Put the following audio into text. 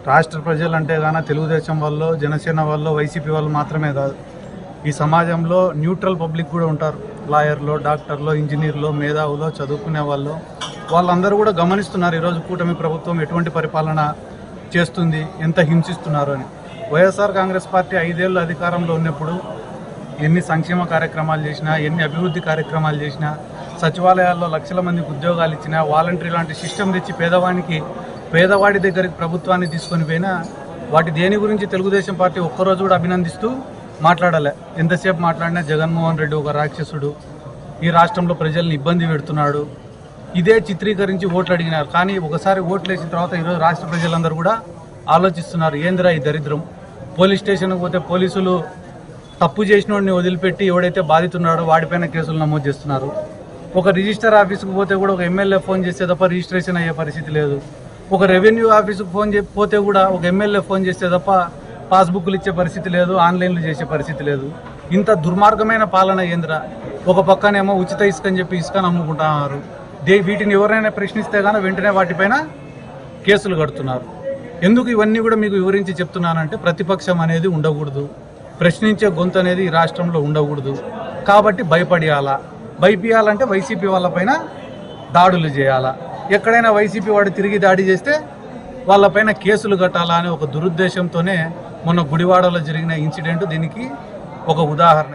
రాష్ట్ర ప్రజలంటే గాన తెలుగుదేశం వాళ్ళు, జనసేన వాళ్ళు, వైసీపీ వాళ్ళు మాత్రమే కాదు, ఈ సమాజంలో న్యూట్రల్ పబ్లిక్ కూడా ఉంటారు. లాయర్లు, డాక్టర్లు, ఇంజనీర్లు, మేధావులు, చదువుకునే వాళ్ళందరూ కూడా గమనిస్తున్నారు ఈరోజు కూటమి ప్రభుత్వం ఎటువంటి పరిపాలన చేస్తుంది, ఎంత హింసిస్తున్నారు అని. వైఎస్ఆర్ కాంగ్రెస్ పార్టీ 5 ఏళ్ళు అధికారంలో ఉన్నప్పుడు ఎన్ని సంక్షేమ కార్యక్రమాలు చేసినా, ఎన్ని అభివృద్ధి కార్యక్రమాలు చేసినా, సచివాలయాల్లో లక్షల మందికి ఉద్యోగాలు ఇచ్చినా, వాలంటరీ లాంటి సిస్టమ్ తెచ్చి పేదవాడి దగ్గరికి ప్రభుత్వాన్ని తీసుకొని పోయినా వాటి దేని గురించి తెలుగుదేశం పార్టీ ఒక్కరోజు కూడా అభినందిస్తూ మాట్లాడలే. ఎంతసేపు మాట్లాడినా జగన్మోహన్ రెడ్డి ఒక రాక్షసుడు, ఈ రాష్ట్రంలో ప్రజల్ని ఇబ్బంది పెడుతున్నాడు, ఇదే చిత్రీకరించి ఓట్లు అడిగినారు. కానీ ఒకసారి ఓట్లు వేసిన తర్వాత ఈరోజు రాష్ట్ర ప్రజలందరూ కూడా ఆలోచిస్తున్నారు, ఏందిరా ఈ దరిద్రం. పోలీస్ స్టేషన్కి పోతే పోలీసులు తప్పు చేసిన వాడిని వదిలిపెట్టి ఎవడైతే బాధితున్నాడో వాడిపైన కేసులు నమోదు చేస్తున్నారు. ఒక రిజిస్టర్ ఆఫీసుకు పోతే కూడా ఒక ఎమ్మెల్యే ఫోన్ చేస్తే తప్ప రిజిస్ట్రేషన్ అయ్యే పరిస్థితి లేదు. ఒక రెవెన్యూ ఆఫీసుకు పోతే కూడా ఒక ఎమ్మెల్యే ఫోన్ చేస్తే తప్ప పాస్బుక్లు ఇచ్చే పరిస్థితి లేదు, ఆన్లైన్లు చేసే పరిస్థితి లేదు. ఇంత దుర్మార్గమైన పాలన ఏందిరా. ఒక పక్కనేమో ఉచిత ఇసుక అని చెప్పి ఇసుకను అమ్ముకుంటున్నారు. వీటిని ఎవరైనా ప్రశ్నిస్తే కానీ వెంటనే వాటిపైన కేసులు కడుతున్నారు. ఎందుకు ఇవన్నీ కూడా మీకు వివరించి చెప్తున్నానంటే, ప్రతిపక్షం అనేది ఉండకూడదు, ప్రశ్నించే గొంతు అనేది ఈ రాష్ట్రంలో ఉండకూడదు. కాబట్టి భయపియాలంటే వైసీపీ వాళ్ళపైన దాడులు చేయాలా, ఎక్కడైనా వైసీపీ వాడు తిరిగి దాడి చేస్తే వాళ్ళపైన కేసులు కట్టాలా అనే ఒక దురుద్దేశంతోనే మొన్న గుడివాడలో జరిగిన ఇన్సిడెంట్ దీనికి ఒక ఉదాహరణ.